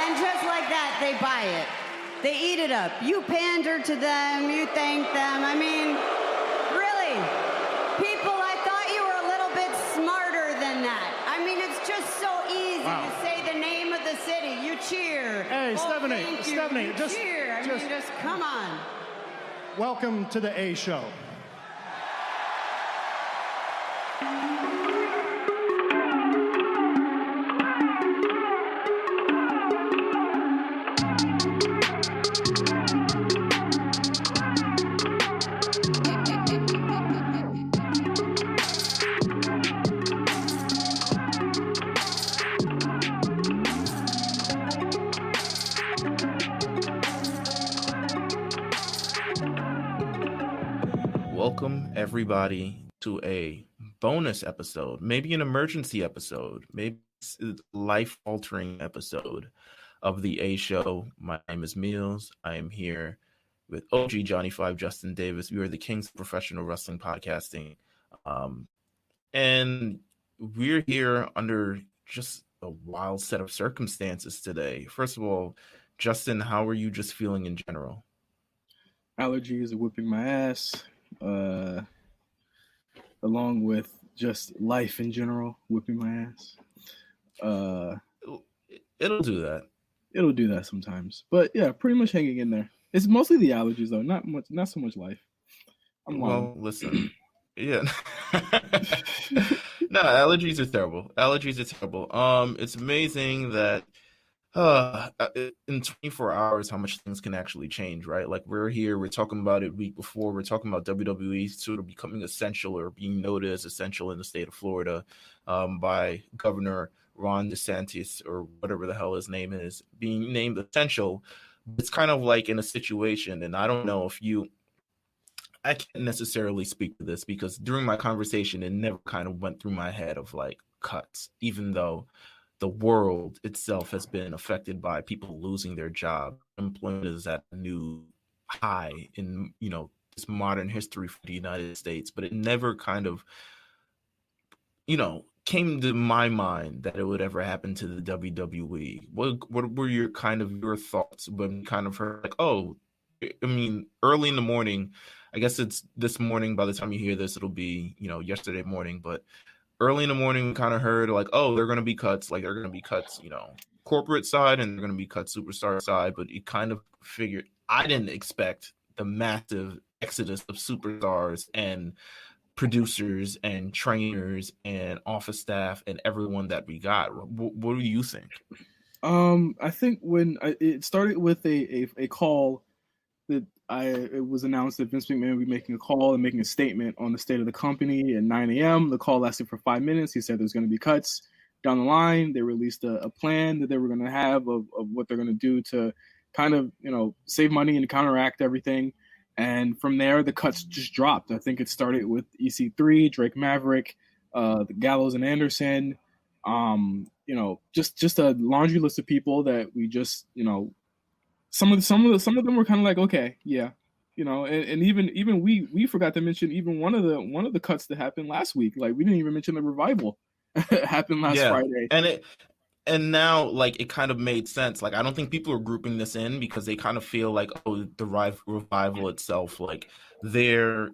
And just like that, they buy it. They eat it up. You pander to them, you thank them. I mean, really, people, I thought you were a little bit smarter than that. I mean, it's just so easy to say the name of the city. You cheer. Hey, Stephanie, you cheer. I mean, just come on. Welcome to the A Show. Welcome everybody to a bonus episode, maybe an emergency episode, maybe it's a life-altering episode of the A Show. My name is Meelz. I am here with OG Johnny 5, Justin Davis. We are the kings of professional wrestling podcasting. And we're here under just a wild set of circumstances today. First of all, Justin, how are you just feeling in general? Allergies are whipping my ass. Along with just life in general, whipping my ass. It'll do that. It'll do that sometimes, but yeah, pretty much hanging in there. It's mostly the allergies though, not so much life. Listen, yeah. No, allergies are terrible. It's amazing that in 24 hours how much things can actually change, right? Like we're talking about it week before, we're talking about WWE sort of becoming essential or being noted as essential in the state of Florida by Governor Ron DeSantis or whatever the hell his name is, being named essential. It's kind of like in a situation, and I don't know if I can't necessarily speak to this because during my conversation it never kind of went through my head of like cuts, even though the world itself has been affected by people losing their job. Employment is at a new high in, this modern history for the United States, but it never kind of, came to my mind that it would ever happen to the WWE. What were your thoughts when you kind of heard like, early in the morning, I guess it's this morning, by the time you hear this, it'll be, yesterday morning, but early in the morning, we kind of heard like, they're going to be cuts. Like they're going to be cuts, corporate side, and they're going to be cut superstar side. But you kind of figured, I didn't expect the massive exodus of superstars and producers and trainers and office staff and everyone that we got. What do you think? I think when it started with a call that it was announced that Vince McMahon would be making a call and making a statement on the state of the company at 9 a.m. The call lasted for 5 minutes. He said there's going to be cuts down the line. They released a plan that they were going to have of what they're going to do to kind of, save money and counteract everything. And from there, the cuts just dropped. I think it started with EC3, Drake Maverick, the Gallows and Anderson, just a laundry list of people that we just, some of them were kind of like, okay, yeah, and even we forgot to mention even one of the cuts that happened last week. Like we didn't even mention the revival happened last Friday. And now like it kind of made sense. Like I don't think people are grouping this in because they kind of feel like, the revival itself, like they're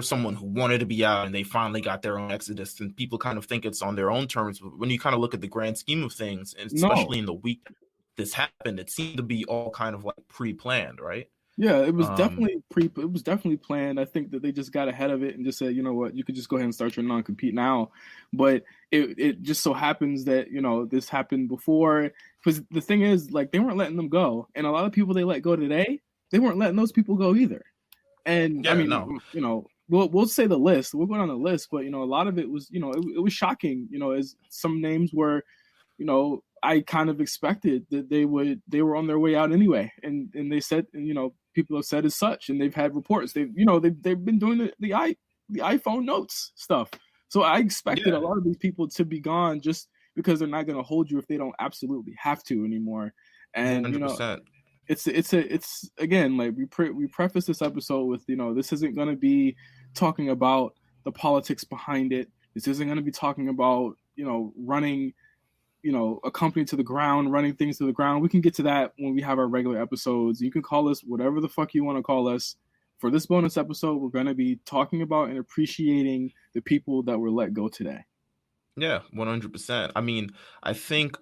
someone who wanted to be out and they finally got their own exodus, and people kind of think it's on their own terms. But when you kind of look at the grand scheme of things, and especially in the week this happened, it seemed to be all kind of like pre-planned, right? Yeah, it was definitely planned. I think that they just got ahead of it and just said, you know what, you could just go ahead and start your non-compete now. But it just so happens that, this happened before, because the thing is, like, they weren't letting them go. And a lot of people they let go today, they weren't letting those people go either. And we'll say the list. We'll go down the list, but, a lot of it was, it was shocking, as some names were, I kind of expected that they were on their way out anyway. And they said, people have said as such, and they've had reports. They've been doing the iPhone notes stuff. So I expected a lot of these people to be gone just because they're not going to hold you if they don't absolutely have to anymore. And 100%. It's again, like we preface this episode with, this isn't going to be talking about the politics behind it. This isn't going to be talking about, running a company to the ground, running things to the ground. We can get to that when we have our regular episodes. You can call us whatever the fuck you want to call us. For this bonus episode, we're going to be talking about and appreciating the people that were let go today. Yeah, 100%. I mean, I think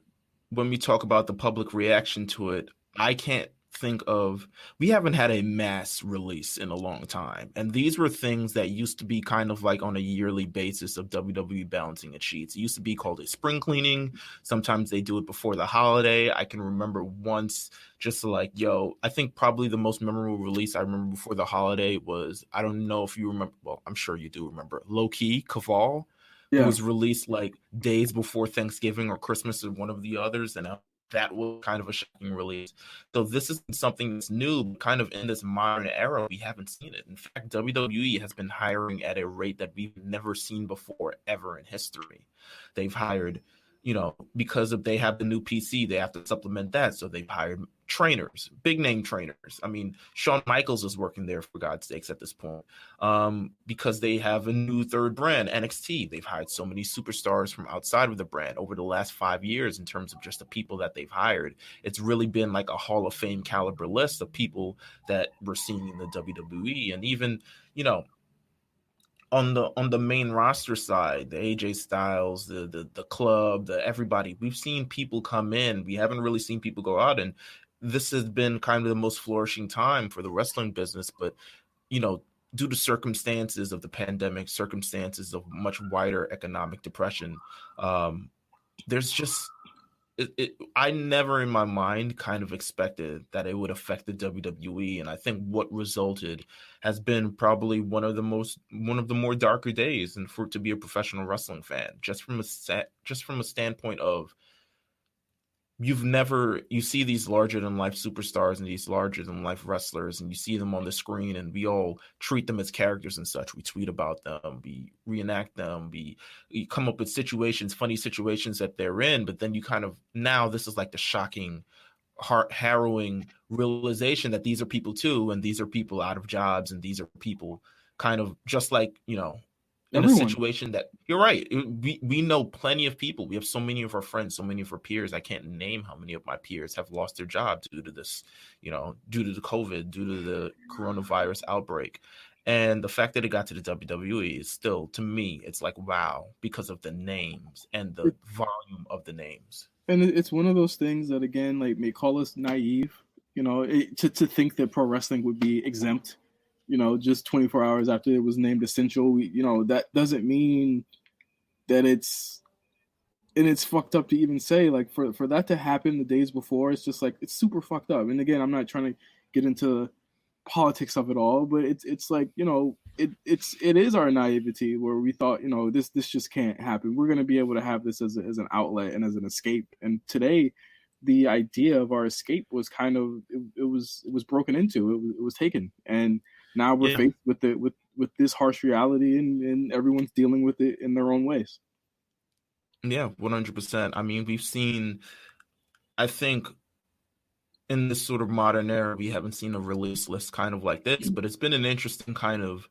when we talk about the public reaction to it, I can't think of, we haven't had a mass release in a long time. And these were things that used to be kind of like on a yearly basis of WWE balancing its sheets. It used to be called a spring cleaning. Sometimes they do it before the holiday. I can remember once just like, I think probably the most memorable release I remember before the holiday was, I don't know if you remember, well, I'm sure you do remember, Low Key Caval. Yeah. It was released like days before Thanksgiving or Christmas or one of the others, and that was kind of a shocking release. So this is something that's new, but kind of in this modern era, we haven't seen it. In fact, WWE has been hiring at a rate that we've never seen before ever in history. They've hired, because they have the new PC, they have to supplement that. So they've hired trainers, big name trainers. I mean, Shawn Michaels is working there for God's sakes at this point, because they have a new third brand, NXT. They've hired so many superstars from outside of the brand over the last 5 years in terms of just the people that they've hired. It's really been like a Hall of Fame caliber list of people that we're seeing in the WWE. And even, on the main roster side, the AJ Styles, the club, the everybody, we've seen people come in. We haven't really seen people go out, and this has been kind of the most flourishing time for the wrestling business. But due to circumstances of the pandemic, circumstances of much wider economic depression, there's just I never in my mind kind of expected that it would affect the WWE. And I think what resulted has been probably one of the more darker days and to be a professional wrestling fan, just from a standpoint of, you see these larger than life superstars and these larger than life wrestlers, and you see them on the screen, and we all treat them as characters and such. We tweet about them, we reenact them, we come up with funny situations that they're in. But then now this is like the shocking, heart harrowing realization that these are people too, and these are people out of jobs, and these are people kind of just like, in Everyone. A situation that you're right. We know plenty of people. We have so many of our friends, so many of our peers. I can't name how many of my peers have lost their jobs due to this, due to the COVID, due to the coronavirus outbreak. And the fact that it got to the WWE is still, to me, it's like, wow, because of the names and the volume of the names. And it's one of those things that, again, like, may call us naive, to think that pro wrestling would be exempt, just 24 hours after it was named essential. That doesn't mean that it's fucked up to even say, like, for that to happen the days before. It's just like, it's super fucked up. And again, I'm not trying to get into politics of it all, but it's like, it is our naivety where we thought, this just can't happen. We're going to be able to have this as an outlet and as an escape. And today, the idea of our escape was kind of, it was broken into, it was taken. And now we're faced with this harsh reality, and everyone's dealing with it in their own ways. Yeah, 100%. I mean, we've seen, I think, in this sort of modern era, we haven't seen a release list kind of like this, but it's been an interesting kind of,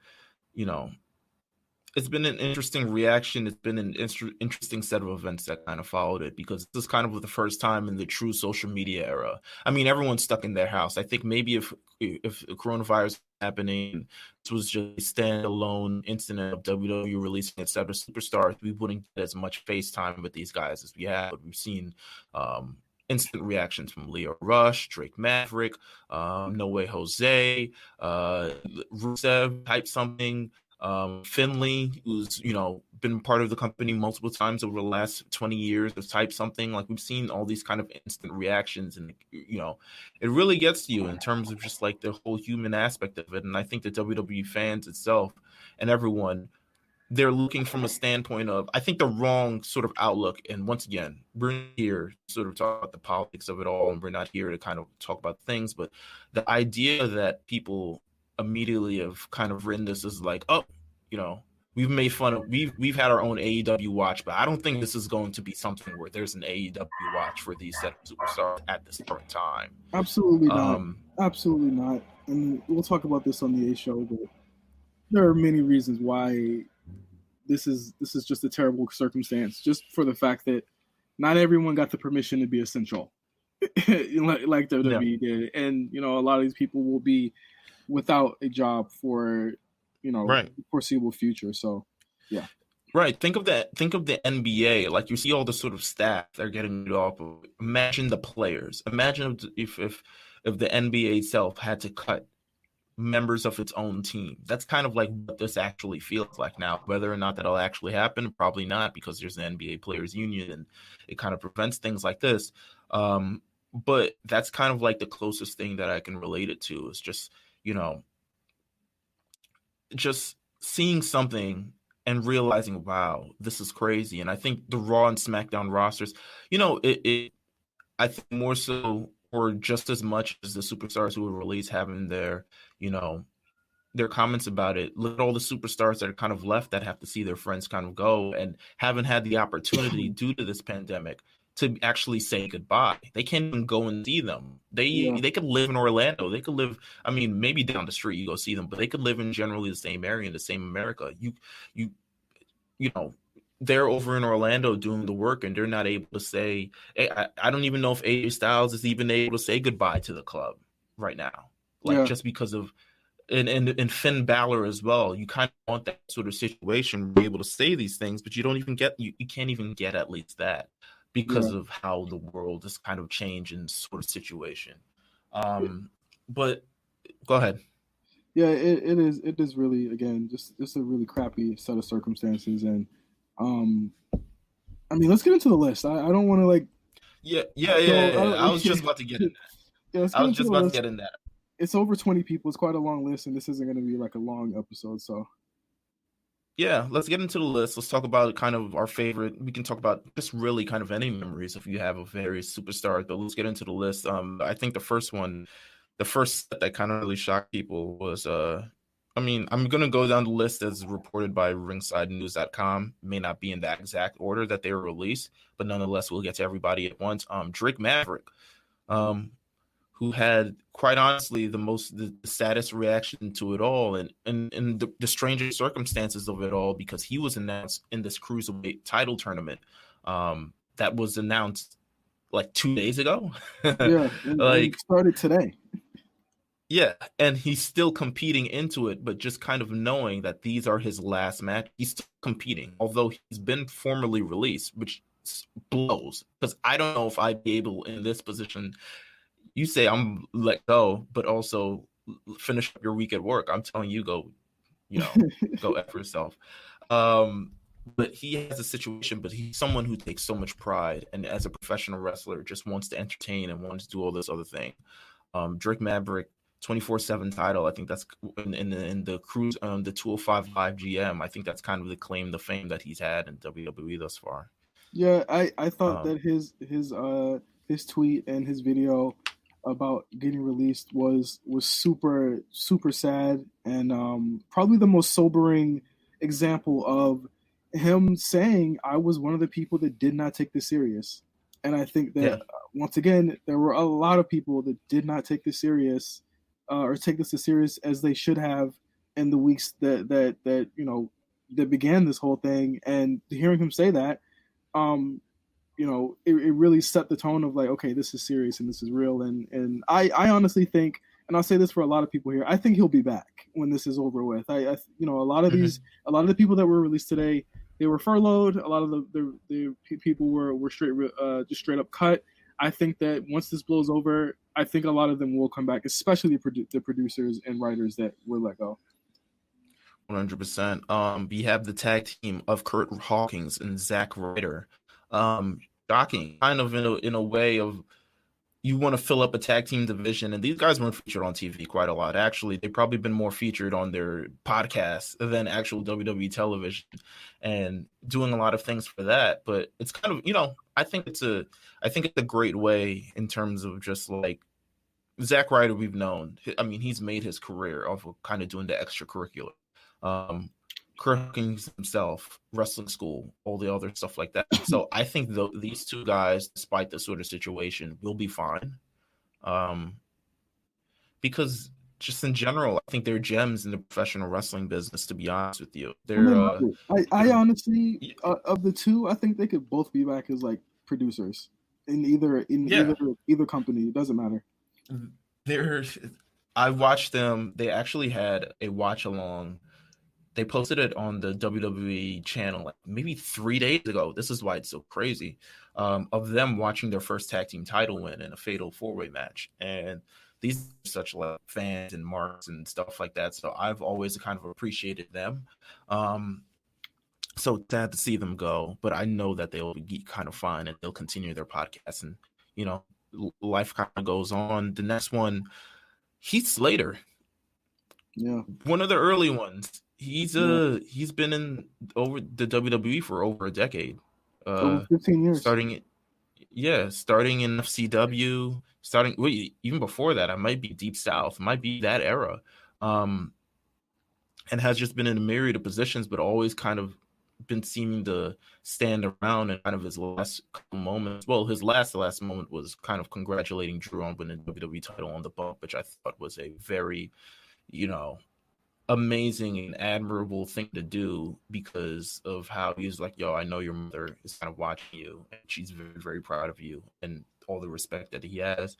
it's been an interesting reaction. It's been an interesting set of events that kind of followed it, because this is kind of the first time in the true social media era. I mean, everyone's stuck in their house. I think maybe if coronavirus was happening, this was just a standalone incident of WWE releasing its set of superstars, we wouldn't get as much FaceTime with these guys as we have. But we've seen instant reactions from Leo Rush, Drake Maverick, No Way Jose, Rusev type something. Finley, who's been part of the company multiple times over the last 20 years, has typed something. Like, we've seen all these kind of instant reactions, and it really gets to you in terms of just like the whole human aspect of it. And I think the WWE fans itself and everyone, they're looking from a standpoint of, I think, the wrong sort of outlook. And once again, we're here to sort of talk about the politics of it all, and we're not here to kind of talk about things, but the idea that people immediately have kind of written this as like, oh, we've made fun of, we've had our own AEW watch, but I don't think this is going to be something where there's an AEW watch for these set of superstars at this current time. Absolutely not. Absolutely not. And we'll talk about this on the A show, but there are many reasons why this is just a terrible circumstance, just for the fact that not everyone got the permission to be essential, like WWE did, and a lot of these people will be without a job for Right. foreseeable future. So, yeah. Right. Think of that. Think of the NBA. Like, you see all the sort of staff they're getting it off of. Imagine the players. Imagine if the NBA itself had to cut members of its own team. That's kind of like what this actually feels like now. Whether or not that'll actually happen, probably not, because there's an NBA Players Union and it kind of prevents things like this. But that's kind of like the closest thing that I can relate it to, is just, just seeing something and realizing, wow, this is crazy. And I think the Raw and SmackDown rosters, I think more so, or just as much as the superstars who were released having their comments about it. Look at all the superstars that are kind of left that have to see their friends kind of go and haven't had the opportunity due to this pandemic to actually say goodbye. They can't even go and see them. They could live in Orlando. They could live, I mean, maybe down the street you go see them, but they could live in generally the same area, in the same America. They're over in Orlando doing the work, and they're not able to say, hey, I don't even know if AJ Styles is even able to say goodbye to the club right now. Just because of, and Finn Balor as well. You kind of want that sort of situation to be able to say these things, but you can't even get at least that, because of how the world is kind of changing sort of situation. But go ahead. Yeah, it is really, again, just a really crappy set of circumstances. And I mean, let's get into the list. I don't want to I was just about to get in that. I was just about to get in that. It's over 20 people. It's quite a long list, and this isn't going to be like a long episode. So, yeah, let's get into the list. Let's talk about kind of our favorite. We can talk about just really kind of any memories if you have of various superstars, but let's get into the list. I think the first set that kind of really shocked people was, I'm going to go down the list as reported by ringsidenews.com. May not be in that exact order that they were released, but nonetheless, we'll get to everybody at once. Drake Maverick, who had, quite honestly, the saddest reaction to it all, and the strangest circumstances of it all, because he was announced in this Cruiserweight title tournament that was announced like 2 days ago. Yeah, it started today. Yeah, and he's still competing into it, but just kind of knowing that these are his last match. He's still competing, although he's been formally released, which blows, because I don't know if I'd be able in this position. You say I'm let go, but also finish up your week at work. I'm telling you, go F yourself. But he has a situation, but he's someone who takes so much pride, and as a professional wrestler, just wants to entertain and wants to do all this other thing. Drake Maverick, 24/7 title. I think that's in the cruise, the 205 Live GM. I think that's kind of the claim to fame that he's had in WWE thus far. Yeah, I thought that his tweet and his video about getting released was super, super sad, and probably the most sobering example of him saying, I was one of the people that did not take this serious. And I think that once again, there were a lot of people that did not take this serious, or take this as serious as they should have in the weeks that began this whole thing. And hearing him say that, it really set the tone of like, okay, this is serious and this is real. And I honestly think, and I'll say this for a lot of people here, I think he'll be back when this is over with. A lot of the people that were released today, they were furloughed. A lot of the people were straight up cut. I think that once this blows over, I think a lot of them will come back, especially the producers and writers that were let go. 100%. We have the tag team of Kurt Hawkins and Zack Ryder. Shocking, kind of in a way of, you want to fill up a tag team division, and these guys weren't featured on TV quite a lot. Actually, they've probably been more featured on their podcasts than actual WWE television, and doing a lot of things for that. But it's kind of, I think it's a great way in terms of just like Zack Ryder. We've known, I mean, he's made his career off of kind of doing the extracurricular. Kurt Hawkins himself, wrestling school, all the other stuff like that. So I think these two guys, despite the sort of situation, will be fine. Because just in general, I think they're gems in the professional wrestling business, to be honest with you. I honestly, of the two, I think they could both be back as like producers in either company. It doesn't matter. I watched them. They actually had a watch along. They posted it on the WWE channel like maybe 3 days ago. This is why it's so crazy. Of them watching their first tag team title win in a fatal 4-way match. And these are such like fans and marks and stuff like that. So I've always kind of appreciated them. So sad to see them go, but I know that they'll be kind of fine and they'll continue their podcast, and life kind of goes on. The next one, Heath Slater. Yeah. One of the early ones. He's been in over the WWE for over a decade. Over 15 years. Starting in FCW, even before that, I might be Deep South, might be that era. And has just been in a myriad of positions, but always kind of been seeming to stand around. And kind of his last couple moments, well, his last moment was kind of congratulating Drew on winning the WWE title on the bump, which I thought was a very, amazing and admirable thing to do, because of how he's like, yo, I know your mother is kind of watching you and she's very, very proud of you, and all the respect that he has.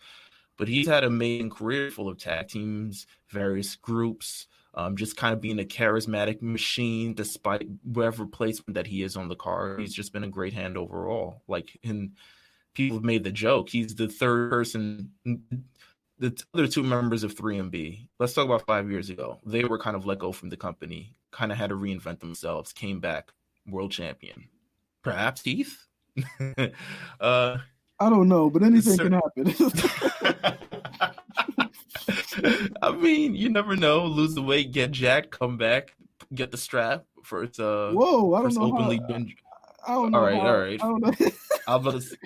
But he's had an amazing career full of tag teams, various groups, just kind of being a charismatic machine despite whatever placement that he is on the card. He's just been a great hand overall. Like, and people have made the joke, he's the third person. The other two members of 3MB, let's talk about 5 years ago. They were kind of let go from the company, kind of had to reinvent themselves, came back, world champion. Perhaps Heath? I don't know, but anything can happen. I mean, you never know. Lose the weight, get jacked, come back, get the strap for its Whoa, I don't know openly. I don't know. All right. I don't know. I was about to say,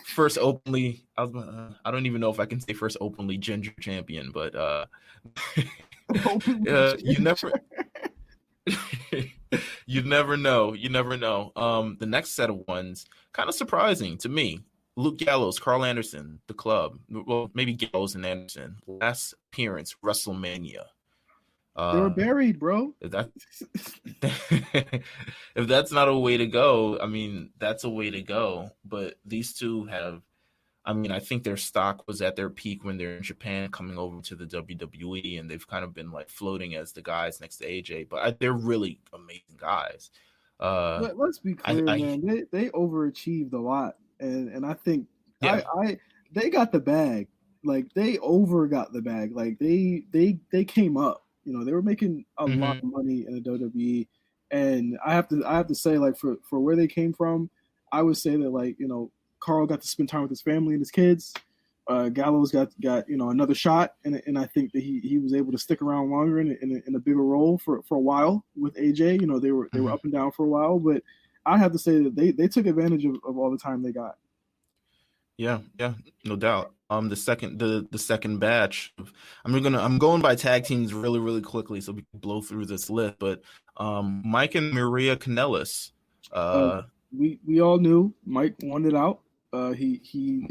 first openly. I don't even know if I can say first openly ginger champion, but you never. You never know. The next set of ones, kind of surprising to me. Luke Gallows, Carl Anderson, The Club. Well, maybe Gallows and Anderson. Last appearance, WrestleMania. They were buried, bro. If that's not a way to go, I mean, that's a way to go. But these two have, I mean, I think their stock was at their peak when they're in Japan, coming over to the WWE, and they've kind of been like floating as the guys next to AJ. But they're really amazing guys. Let's be clear, man. They overachieved a lot, and I think they got the bag. Like, they got the bag. Like, they came up. They were making a lot of money in the WWE, and I have to say, like, for where they came from, I would say that, like, Carl got to spend time with his family and his kids. Gallows got another shot, and I think that he was able to stick around longer in a bigger role for a while with AJ. They were up and down for a while, but I have to say that they took advantage of all the time they got. Yeah, no doubt. The second batch. I'm going by tag teams really, really quickly so we can blow through this list. But Mike and Maria Kanellis. We all knew Mike wanted out. He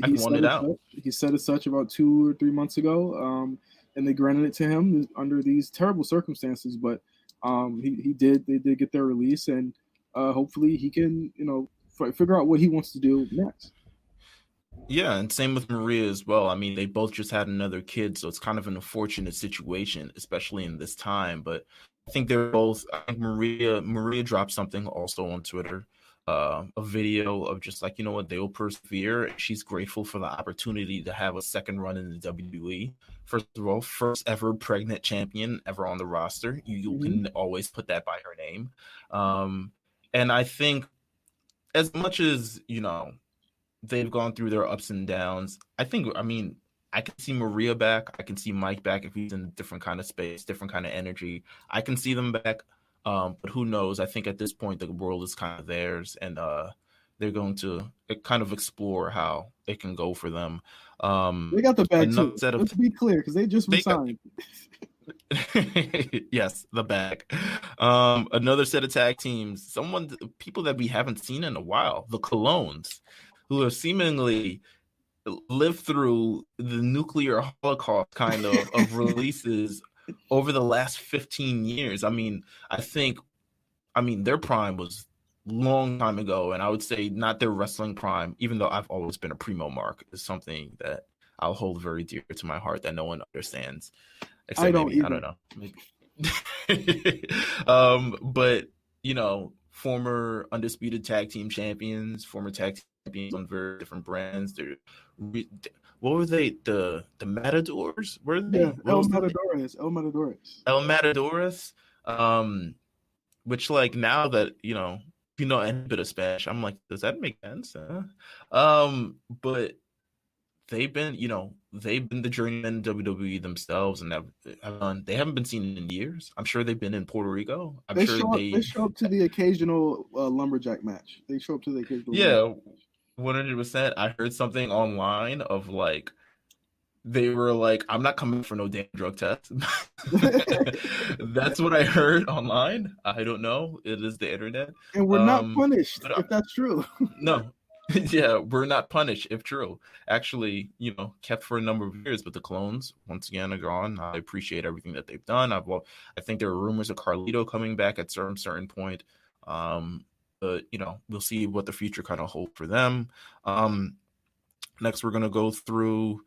said as such about 2 or 3 months ago. And they granted it to him under these terrible circumstances. But they did get their release, and hopefully he can figure out what he wants to do next. Yeah, and same with Maria as well. I mean, they both just had another kid, so it's kind of an unfortunate situation, especially in this time. But I think Maria dropped something also on Twitter, a video of just like, they will persevere. She's grateful for the opportunity to have a second run in the WWE. First of all, first ever pregnant champion ever on the roster. You can always put that by her name. And I think as much as, they've gone through their ups and downs, I can see Maria back. I can see Mike back if he's in a different kind of space, different kind of energy. I can see them back. But who knows? I think at this point, the world is kind of theirs, and they're going to kind of explore how it can go for them. They got the bag too. Let's be clear, because they just resigned. Yes, the bag. Another set of tag teams, people that we haven't seen in a while, the Colognes, who have seemingly lived through the nuclear holocaust kind of releases over the last 15 years. I mean, their prime was long time ago, and I would say not their wrestling prime, even though I've always been a primo mark, is something that I'll hold very dear to my heart that no one understands, I except don't maybe, I either. don't know, maybe. But former undisputed tag team champions, former tag team champions on very different brands. What were they? The Matadors? Were they? Yeah, What was the name? El Matadores. El Matadores. Which like now that any bit of Spanish, I'm like, does that make sense? But they've been the journeyman in WWE themselves, and they haven't been seen in years. I'm sure they've been in Puerto Rico. I'm They sure show up. They show up to the occasional lumberjack match. They show up to the occasional. Yeah, 100%. I heard something online of like they were like, I'm not coming for no damn drug test. That's what I heard online. I don't know. It is the internet. And we're not punished but, if that's true. No. Yeah, we're not punished if true. Actually, kept for a number of years, but the clones once again are gone. I appreciate everything that they've done. I think there are rumors of Carlito coming back at some certain point. But we'll see what the future kind of holds for them. Next, we're gonna go through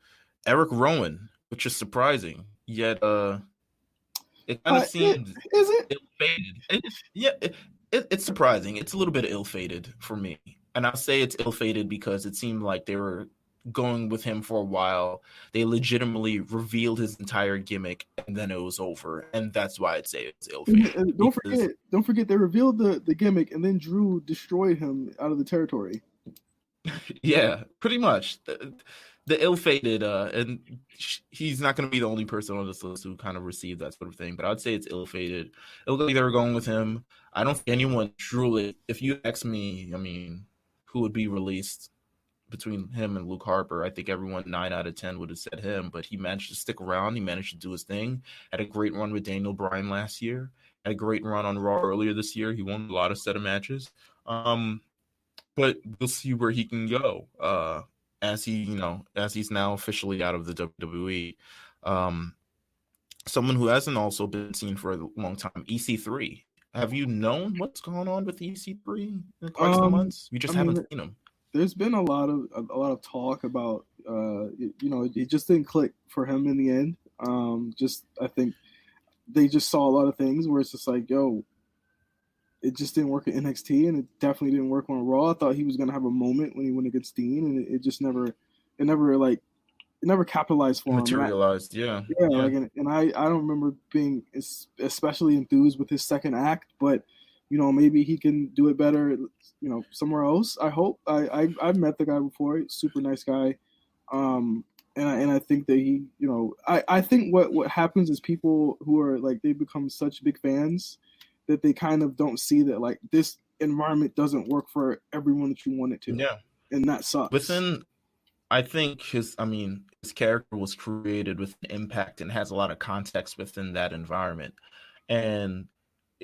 Eric Rowan, which is surprising. Yet, it kind of seems is it ill-fated. It's surprising. It's a little bit ill-fated for me. And I'll say it's ill-fated because it seemed like they were going with him for a while. They legitimately revealed his entire gimmick, and then it was over. And that's why I'd say it's ill-fated. Don't forget, they revealed the gimmick, and then Drew destroyed him out of the territory. Yeah, pretty much. The ill-fated, and he's not going to be the only person on this list who kind of received that sort of thing, but I'd say it's ill-fated. It looked like they were going with him. I don't think anyone truly, if you ask me, I mean, who would be released between him and Luke Harper, I think everyone 9 out of 10 would have said him, but he managed to stick around. He managed to do his thing. Had a great run with Daniel Bryan last year. Had a great run on Raw earlier this year. He won a lot of set of matches. But we'll see where he can go as he's now officially out of the WWE. Someone who hasn't also been seen for a long time, EC3. Have you known what's going on with EC3 in quite some months? You just haven't seen him. There's been a lot of talk about it just didn't click for him in the end. I think they just saw a lot of things where it's just like, yo, it just didn't work at NXT, and it definitely didn't work on Raw. I thought he was gonna have a moment when he went against Dean, and it just never capitalized for him. Materialized, yeah. Like, and I don't remember being especially enthused with his second act, but maybe he can do it better, somewhere else. I hope. I've met the guy before. He's a super nice guy, and I think that he, I think what happens is people who are like, they become such big fans that they kind of don't see that like this environment doesn't work for everyone that you want it to. Yeah, and that sucks. I think his character was created with an impact and has a lot of context within that environment, and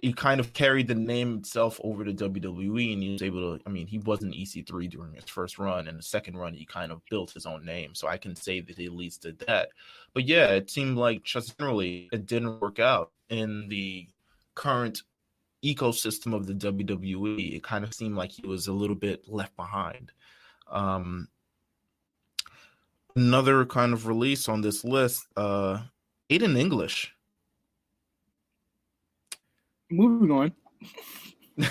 he kind of carried the name itself over to WWE, and he was able to. I mean, he wasn't EC3 during his first run, and the second run he kind of built his own name. So I can say that he at least did that. But yeah, it seemed like just generally it didn't work out in the current ecosystem of the WWE. It kind of seemed like he was a little bit left behind. Another kind of release on this list, Aiden English. Moving on. We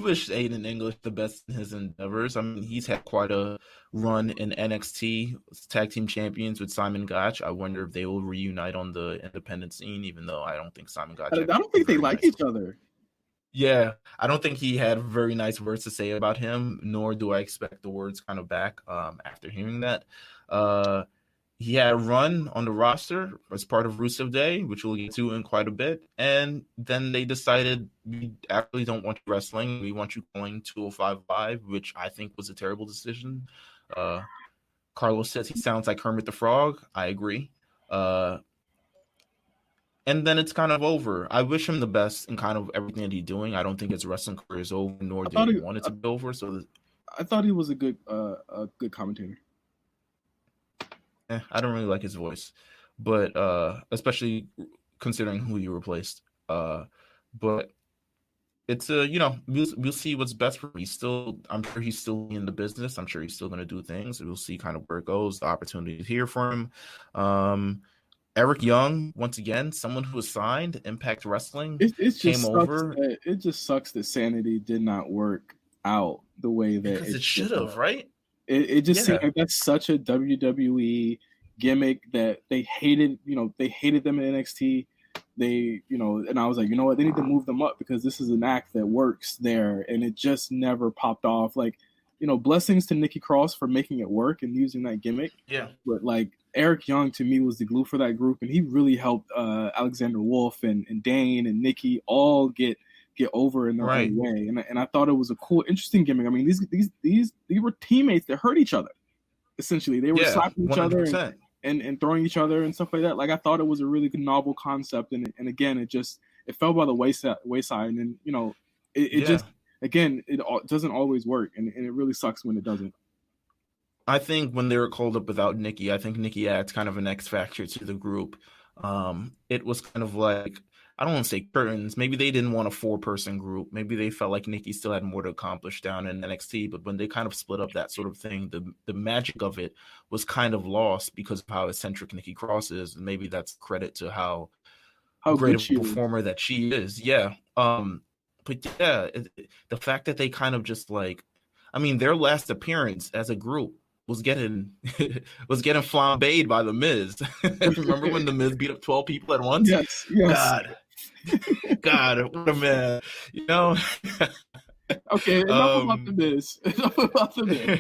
wish Aiden English the best in his endeavors. I mean, he's had quite a run in NXT tag team champions with Simon Gotch. I wonder if they will reunite on the independent scene, even though I don't think Simon Gotch. I don't think they like each other. Yeah, I don't think he had very nice words to say about him, nor do I expect the words kind of back after hearing that. He had a run on the roster as part of Rusev Day, which we'll get to in quite a bit. And then they decided, we actually don't want you wrestling. We want you going 205 Live, which I think was a terrible decision. Carlos says he sounds like Kermit the Frog. I agree. And then it's kind of over. I wish him the best in kind of everything that he's doing. I don't think his wrestling career is over, nor do I want it to be over. So I thought he was a good commentator. I don't really like his voice, but especially considering who you replaced. But it's a we'll see what's best for him. I'm sure he's still in the business. I'm sure he's still going to do things. We'll see kind of where it goes. The opportunity is here for him. Eric Young, once again, someone who was signed Impact Wrestling, came over. It just sucks that Sanity did not work out the way that because it should have, right? It just seemed like that's such a WWE gimmick that they hated. They hated them in NXT. And I was like, you know what? They need to move them up because this is an act that works there, and it just never popped off. Like, blessings to Nikki Cross for making it work and using that gimmick. Yeah. But like Eric Young to me was the glue for that group, and he really helped Alexander Wolf and Dane and Nikki all get over in their own way. And I thought it was a cool, interesting gimmick. I mean, these were teammates that hurt each other. Essentially, they were slapping each 100%. Other and throwing each other and stuff like that. Like, I thought it was a really good novel concept, and again, it fell by the wayside, and it just, again, it doesn't always work, and it really sucks when it doesn't. I think when they were called up without Nikki, I think Nikki adds kind of an X factor to the group. It was kind of like, I don't want to say curtains. Maybe they didn't want a 4-person group. Maybe they felt like Nikki still had more to accomplish down in NXT. But when they kind of split up that sort of thing, the magic of it was kind of lost because of how eccentric Nikki Cross is. And maybe that's credit to how great of a performer that she is. Yeah. But yeah, the fact that they kind of just like, I mean, their last appearance as a group was getting flambéed by the Miz. Remember when the Miz beat up 12 people at once? Yes. God, what a man. Okay, enough about the Miz.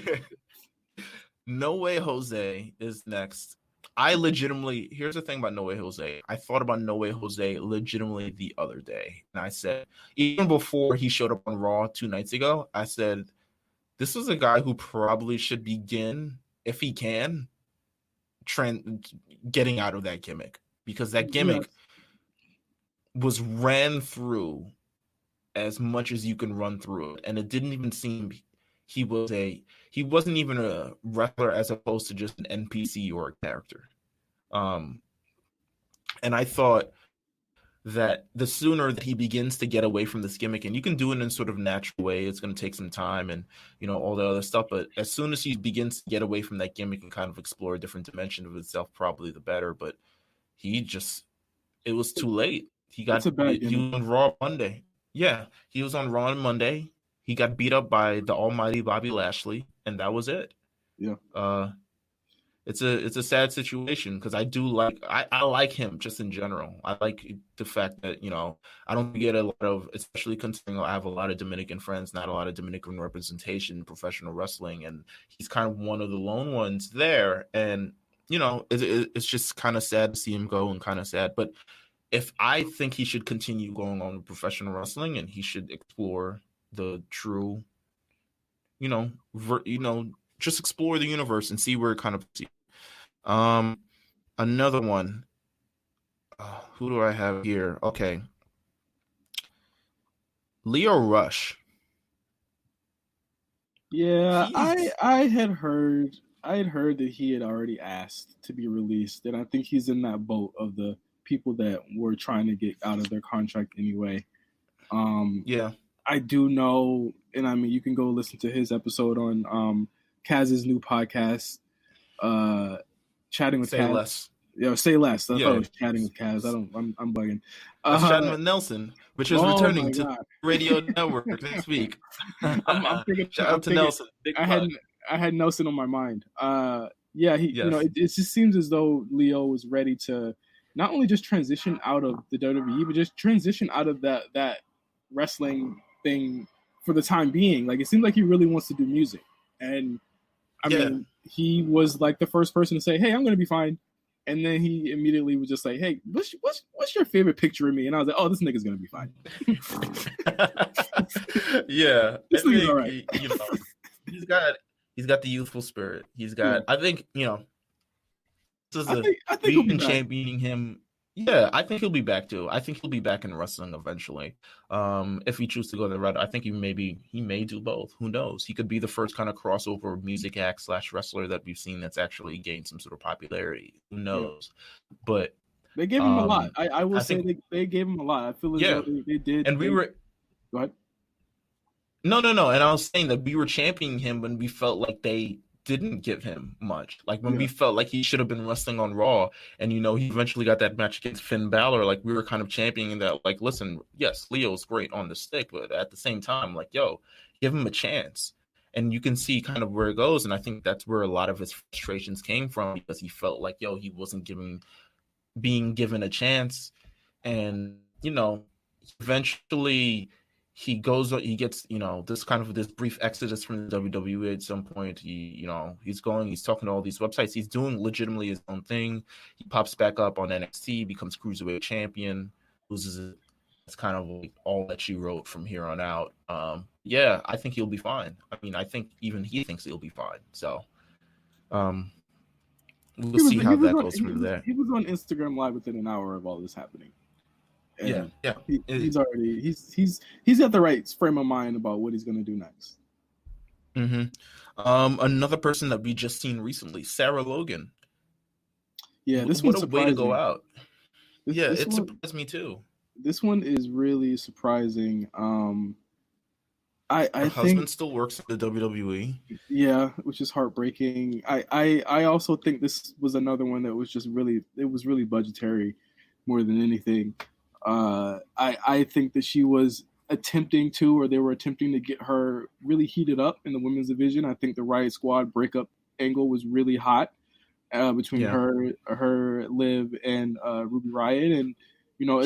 No Way Jose is next. Here's the thing about No Way Jose. I thought about No Way Jose legitimately the other day. And I said, even before he showed up on Raw 2 nights ago, I said, this is a guy who probably should begin, if he can, getting out of that gimmick. Because that gimmick was ran through as much as you can run through it. And it didn't even seem he wasn't even a wrestler as opposed to just an NPC or a character. And I thought that the sooner that he begins to get away from this gimmick, and you can do it in a sort of natural way, it's going to take some time and, all the other stuff. But as soon as he begins to get away from that gimmick and kind of explore a different dimension of itself, probably the better. But it was too late. He was on Raw Monday. Yeah, he was on Raw on Monday. He got beat up by the almighty Bobby Lashley, and that was it. Yeah. It's a sad situation because I like him just in general. I like the fact that, I don't get a lot of, especially considering I have a lot of Dominican friends, not a lot of Dominican representation in professional wrestling, and he's kind of one of the lone ones there. And, it's just kind of sad to see him go, and kind of sad. But if I think he should continue going on with professional wrestling, and he should explore the true, just explore the universe and see where it kind of. Another one. Who do I have here? Okay, Leo Rush. Yeah, I had heard that he had already asked to be released, and I think he's in that boat of the people that were trying to get out of their contract anyway. Yeah. I do know, and I mean, you can go listen to his episode on Kaz's new podcast, Chatting with Kaz. Say Less. Yeah, Say Less. I thought it was Chatting with Kaz. I'm bugging. Chatting with Nelson, which is returning to Radio Network next week. I'm thinking, shout out to Nelson. I had Nelson on my mind. It just seems as though Leo was ready to not only just transition out of the WWE, but just transition out of that wrestling thing for the time being. Like, it seems like he really wants to do music, and I mean, he was like the first person to say, "Hey, I'm going to be fine," and then he immediately was just like, "Hey, what's your favorite picture of me?" And I was like, "Oh, this nigga's going to be fine." Yeah, this nigga's all right. He's got the youthful spirit. He's got. I think this is I think he'll be championing him. Yeah, I think he'll be back too. I think he'll be back in wrestling eventually. If he chooses to go the route, I think he may do both. Who knows? He could be the first kind of crossover music act / wrestler that we've seen that's actually gained some sort of popularity. Who knows? Yeah. But they gave him a lot. I will say they gave him a lot. I feel as though they did. And Go ahead. No, no, no. And I was saying that we were championing him when we felt like they didn't give him much. Like when Yeah. we felt like he should have been wrestling on Raw, and he eventually got that match against Finn Balor. Like we were kind of championing that. Like, listen, yes, Leo's great on the stick, but at the same time, like, yo, give him a chance. And you can see kind of where it goes. And I think that's where a lot of his frustrations came from, because he felt like, yo, he wasn't being given a chance. And eventually he gets this kind of this brief exodus from the WWE. At some point he's talking to all these websites, he's doing legitimately his own thing. He pops back up on NXT, becomes cruiserweight champion, loses it. It's kind of like all that she wrote from here on out. Yeah, I think he'll be fine. I mean, I think even he thinks he'll be fine. So we'll see how that goes from there. He was on Instagram Live within an hour of all this happening. And yeah. He's already he's got the right frame of mind about what he's going to do next. Mm-hmm. Another person that we just seen recently, Sarah Logan. Yeah, this what one's a way to go surprising. out. It one surprised me too. This one is really surprising. I Her think husband still works at the WWE. Yeah, which is heartbreaking. I also think this was another one that was just really budgetary more than anything. I think that she was attempting to, or they were attempting to get her really heated up in the women's division. I think the Riot Squad breakup angle was really hot between her, Liv, and Ruby Riot, and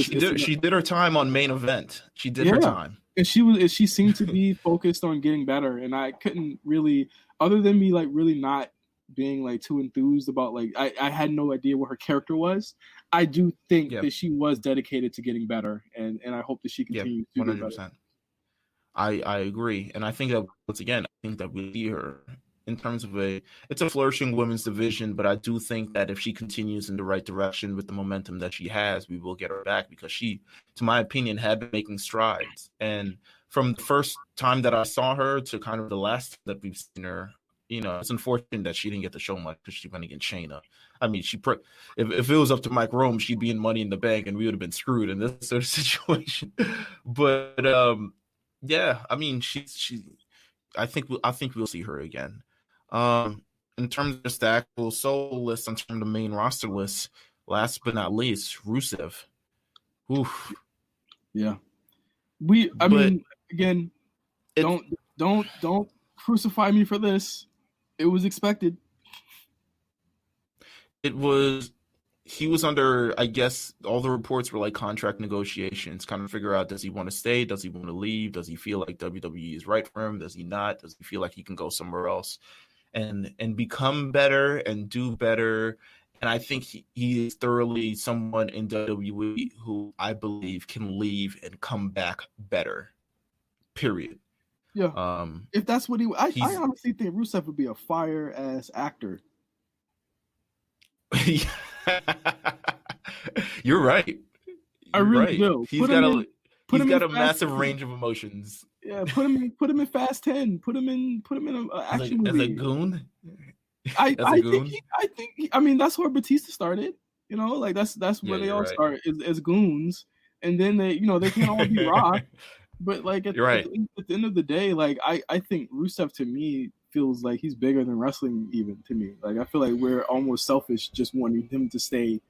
she did her time on Main Event. She did her time, and she seemed to be focused on getting better. And I couldn't really, other than me like really not being like too enthused about, like I had no idea what her character was. I do think that she was dedicated to getting better, and I hope that she continues to do better. I agree, and I think that once again, I think that we see her in terms of it's a flourishing women's division, but I do think that if she continues in the right direction with the momentum that she has, we will get her back, because she, to my opinion, had been making strides. And from the first time that I saw her to kind of the last that we've seen her, it's unfortunate that she didn't get to show much because she went against Shayna. I mean, if it was up to Mike Rome, she'd be in Money in the Bank, and we would have been screwed in this sort of situation. But yeah, I mean, I think we'll see her again. In terms of the actual solo list, in terms of the main roster list, last but not least, Rusev. Oof. Yeah. I mean, again, don't crucify me for this. It was expected. He was under, I guess, all the reports were like contract negotiations, kind of figure out, does he want to stay? Does he want to leave? Does he feel like WWE is right for him? Does he not? Does he feel like he can go somewhere else and become better and do better? And I think he is thoroughly someone in WWE who I believe can leave and come back better, period. Yeah. If that's what I honestly think Rusev would be a fire ass actor. You're right. I really do. He's got a massive range of emotions. Yeah, put him in Fast 10. Put him in an action movie. As a goon. I mean, that's where Batista started. Like that's where they all start as goons, and then they can't all be Rock. But like at the end of the day, like I think Rusev to me feels like he's bigger than wrestling, even to me. Like I feel like we're almost selfish just wanting him to stay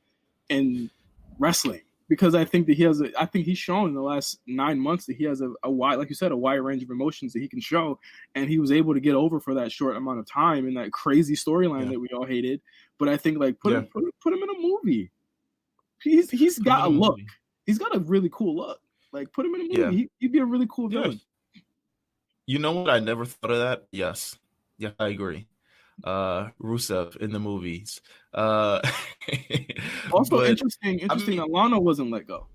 in wrestling, because I think that I think he's shown in the last 9 months that he has a wide, like you said, a wide range of emotions that he can show, and he was able to get over for that short amount of time in that crazy storyline that we all hated. But I think like put him in a movie. He's got a look. He's got a really cool look. Like put him in a movie. He'd be a really cool villain. You know what? I never thought of that. Yes. Yeah, I agree. Rusev in the movies. Also interesting that Lana wasn't let go.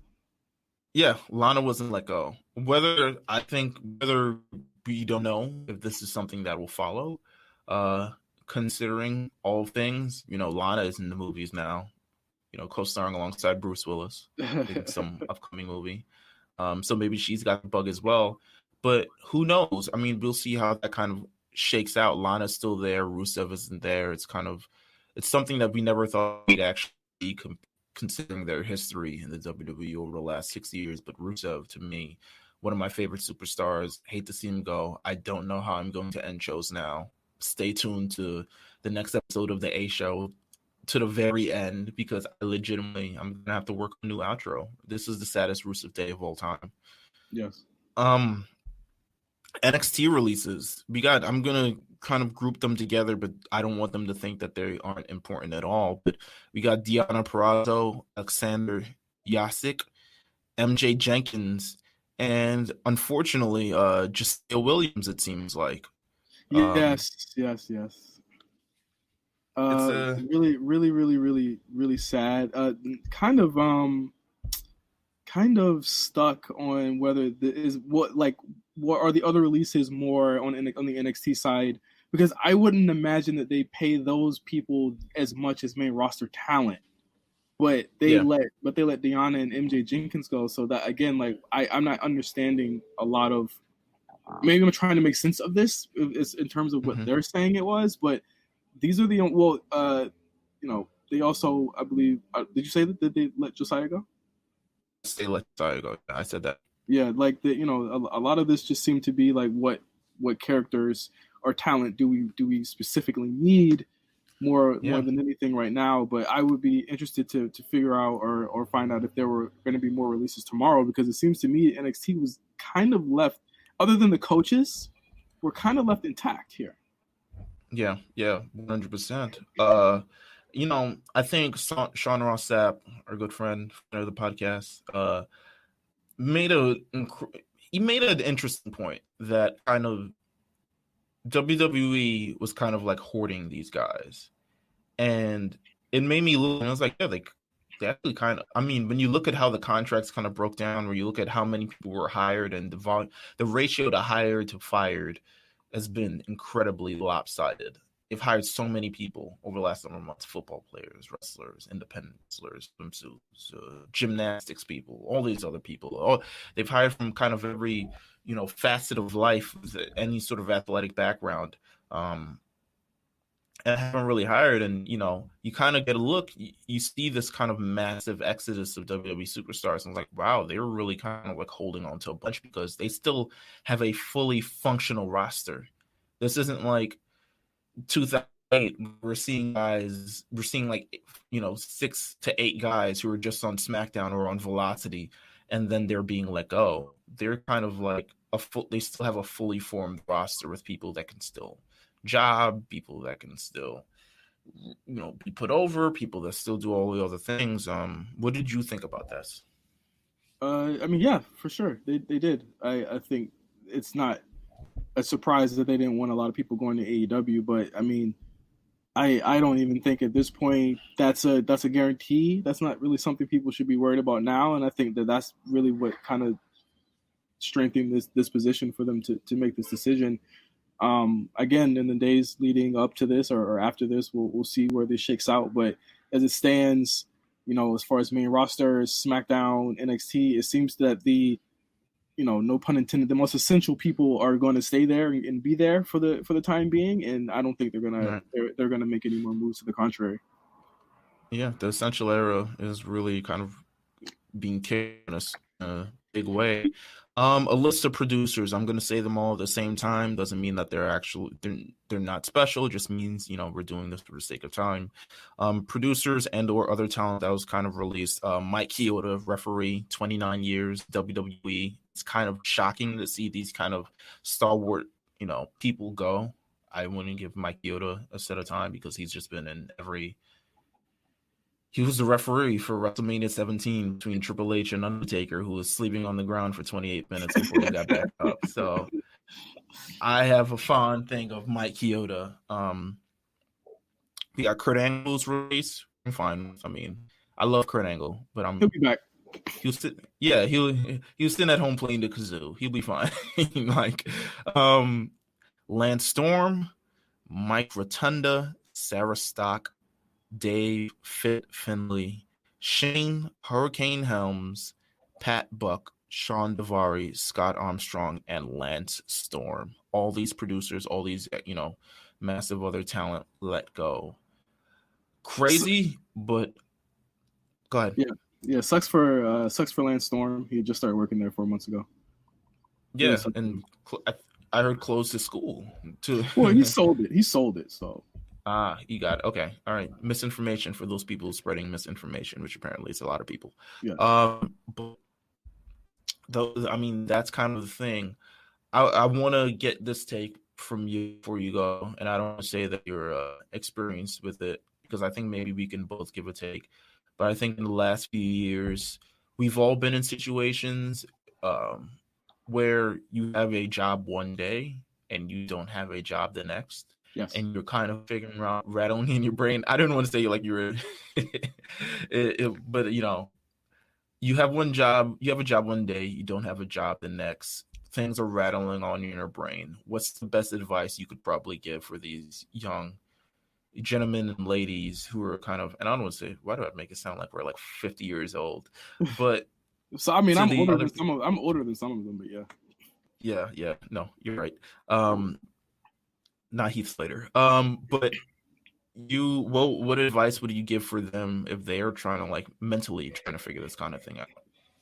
Yeah, Lana wasn't let go. Whether we don't know if this is something that will follow, considering all things, Lana is in the movies now, co-starring alongside Bruce Willis in some upcoming movie. So maybe she's got the bug as well. But who knows? I mean, we'll see how that kind of shakes out. Lana's still there. Rusev isn't there. It's something that we never thought we'd actually be, considering their history in the WWE over the last 6 years. But Rusev, to me, one of my favorite superstars. Hate to see him go. I don't know how I'm going to end shows now. Stay tuned to the next episode of the A Show to the very end, because I'm gonna have to work on a new outro. This is the saddest Rusev Day of all time. Yes. NXT releases. I'm gonna kind of group them together, but I don't want them to think that they aren't important at all. But we got Deonna Purrazzo, Alexander Yasik, MJ Jenkins, and unfortunately, Justia Williams, it seems like. Yes. It's Really sad. Kind of stuck on whether what are the other releases more on the NXT side, because I wouldn't imagine that they pay those people as much as main roster talent, but they let Deonna and MJ Jenkins go. So that again, like I'm not understanding a lot of. Maybe I'm trying to make sense of this in terms of what they're saying it was, but these are the they also, I believe, did you say that they let Josiah go? They let Josiah go. I said that. Yeah, like a lot of this just seemed to be like what characters or talent do we specifically need more than anything right now. But I would be interested to figure out or find out if there were going to be more releases tomorrow, because it seems to me NXT was kind of left, other than the coaches, were kind of left intact here. Yeah, 100%. I think Sean Ross Sapp, our good friend of the podcast, made an interesting point that kind of WWE was kind of like hoarding these guys, and it made me look. And I was like, yeah, they actually kind of. I mean, when you look at how the contracts kind of broke down, where you look at how many people were hired and the ratio to hired to fired has been incredibly lopsided. They've hired so many people over the last number of months: football players, wrestlers, independent wrestlers, swimsuits, gymnastics people, all these other people. They've hired from kind of every, facet of life, any sort of athletic background, and haven't really hired. And, you kind of get a look, you see this kind of massive exodus of WWE superstars. And it's like, wow, they were really kind of like holding on to a bunch, because they still have a fully functional roster. This isn't like 2008. We're seeing like 6 to 8 guys who are just on SmackDown or on Velocity, and then they're being let go. They're kind of like they still have a fully formed roster with people that can still job, people that can still be put over, people that still do all the other things. What did you think about this? I mean, yeah, for sure, they did. I think it's not a surprise that they didn't want a lot of people going to AEW, but I mean, I don't even think at this point that's a guarantee. That's not really something people should be worried about now, and I think that's really what kind of strengthened this position for them to make this decision. Again, in the days leading up to this or after this, we'll see where this shakes out. But as it stands, as far as main roster, SmackDown, NXT, it seems that no pun intended, the most essential people are going to stay there and be there for the time being, and I don't think they're gonna make any more moves to the contrary. Yeah, the essential era is really kind of being kicked in a big way. A list of producers, I'm going to say them all at the same time. Doesn't mean that they're not special. It just means, we're doing this for the sake of time. Producers and or other talent that was kind of released. Mike Chioda, referee, 29 years, WWE. It's kind of shocking to see these kind of stalwart, people go. I wouldn't give Mike Chioda a set of time, because he's just been in he was the referee for WrestleMania 17 between Triple H and Undertaker, who was sleeping on the ground for 28 minutes before he got back up. So I have a fond thing of Mike Chioda. We got Kurt Angle's release. I'm fine. I mean, I love Kurt Angle, but he'll be back. He was sitting at home playing the kazoo. He'll be fine. Lance Storm, Mike Rotunda, Sarah Stock, Dave Fit Finley, Shane Hurricane Helms, Pat Buck, Sean Daivari, Scott Armstrong, and Lance Storm. All these producers, all these massive other talent let go. Crazy, but go ahead. Yeah. Sucks for Lance Storm. He just started working there 4 months ago. Really Yeah, sucks. and I heard close to school too. Well, he sold it. He sold it. So You got it. Okay, all right. Misinformation for those people spreading misinformation, which apparently is a lot of people. yes. But I mean, that's kind of the thing. I want to get this take from you before you go, and I don't want to say that you're experienced with it because I think maybe we can both give a take. But I think in the last few years, we've all been in situations um, where you have a job one day and you don't have a job the next, Yes. and you're kind of figuring out, rattling in your brain. I didn't want to say like you're, but you have one job, you have a job one day, you don't have a job the next. Things are rattling on in your brain. What's the best advice you could probably give for these young gentlemen and ladies who are kind of, and I don't want to say, why do I make it sound like we're like 50 years old? But so I mean, I'm older other, than some of I'm older than some of them, but yeah. Yeah, no, you're right. Not Heath Slater. But what advice would you give for them if they are trying to mentally trying to figure this kind of thing out?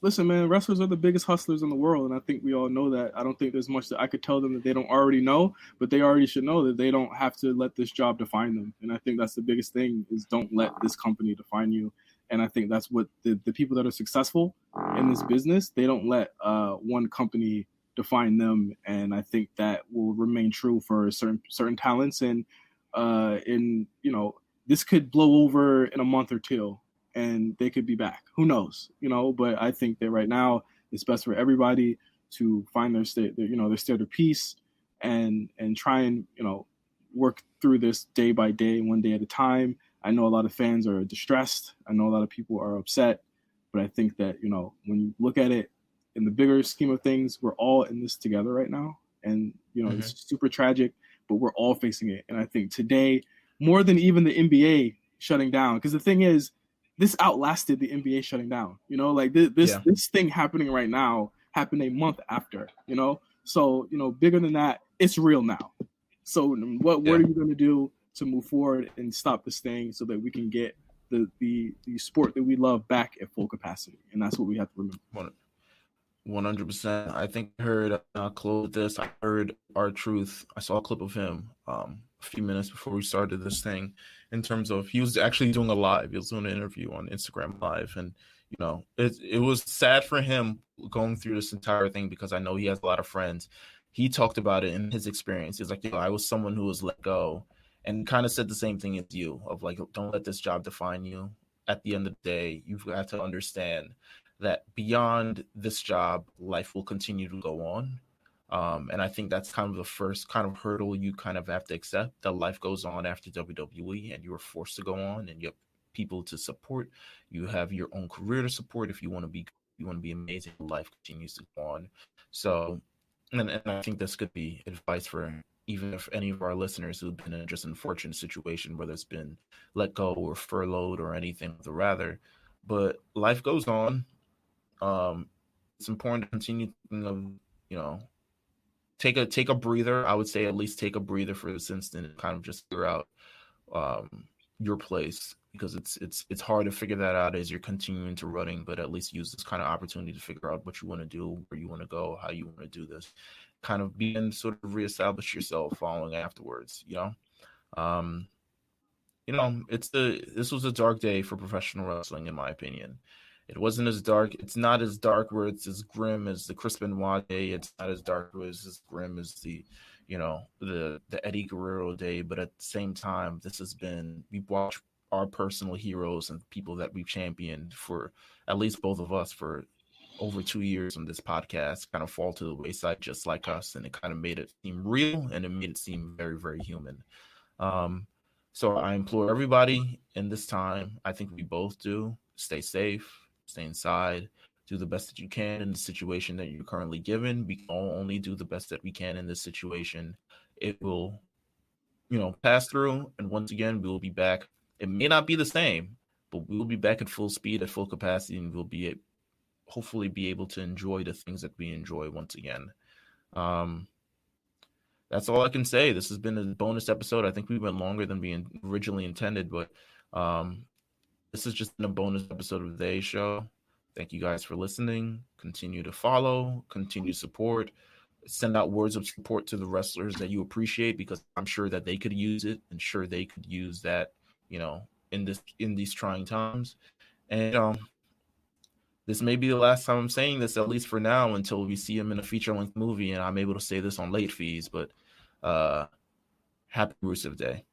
Listen, man, wrestlers are the biggest hustlers in the world, and I think we all know that. I don't think there's much that I could tell them that they don't already know, but they already should know that they don't have to let this job define them. And I think that's the biggest thing is don't let this company define you. And I think that's what the people that are successful in this business, they don't let one company define them. And I think that will remain true for certain talents. And this could blow over in a month or two, and they could be back. Who knows? But I think that right now it's best for everybody to find their state of peace and try and work through this day by day, one day at a time. I know a lot of fans are distressed. I know a lot of people are upset, but I think that when you look at it in the bigger scheme of things, we're all in this together right now, and it's super tragic, but we're all facing it. And I think today, more than even the NBA shutting down, because the thing is, this outlasted the NBA shutting down. This thing happening right now happened a month after. So bigger than that, it's real now. So what are you going to do to move forward and stop this thing so that we can get the sport that we love back at full capacity? And that's what we have to remember. 100%. I think I heard close this. I heard R-Truth. I saw a clip of him a few minutes before we started this thing. In terms of, he was actually doing a live. He was doing an interview on Instagram Live, and it was sad for him going through this entire thing because I know he has a lot of friends. He talked about it in his experience. He's like, I was someone who was let go, and kind of said the same thing as you of like, don't let this job define you. At the end of the day, you've got to understand that beyond this job, life will continue to go on. And I think that's kind of the first kind of hurdle you kind of have to accept, that life goes on after WWE and you are forced to go on, and you have people to support. You have your own career to support. If you want to be amazing, life continues to go on. So, and I think this could be advice for even if any of our listeners who've been in just an unfortunate situation, whether it's been let go or furloughed or anything of the rather, but life goes on. It's important to continue thinking of, take a breather. I would say at least take a breather for this instant and kind of just figure out your place, because it's hard to figure that out as you're continuing to running, but at least use this kind of opportunity to figure out what you want to do, where you want to go, how you want to do this, kind of begin to sort of reestablish yourself following afterwards. This was a dark day for professional wrestling, in my opinion. It wasn't as dark. It's not as dark where it's as grim as the Chris Benoit day. It's not as dark where it's as grim as the Eddie Guerrero day. But at the same time, we've watched our personal heroes and people that we've championed for, at least both of us, for over 2 years on this podcast kind of fall to the wayside just like us. And it kind of made it seem real, and it made it seem very, very human. So I implore everybody in this time, I think we both do, stay safe, stay inside, do the best that you can in the situation that you're currently given. We can only do the best that we can in this situation. It will, pass through. And once again, we will be back. It may not be the same, but we will be back at full speed, at full capacity, and we'll hopefully be able to enjoy the things that we enjoy once again. That's all I can say. This has been a bonus episode. I think we went longer than we originally intended, but this has just been a bonus episode of the A Show. Thank you guys for listening. Continue to follow, continue to support. send out words of support to the wrestlers that you appreciate, because I'm sure that they could use it, and sure they could use that, in these trying times. And this may be the last time I'm saying this, at least for now, until we see him in a feature-length movie, and I'm able to say this on late fees. But happy Rusev Day.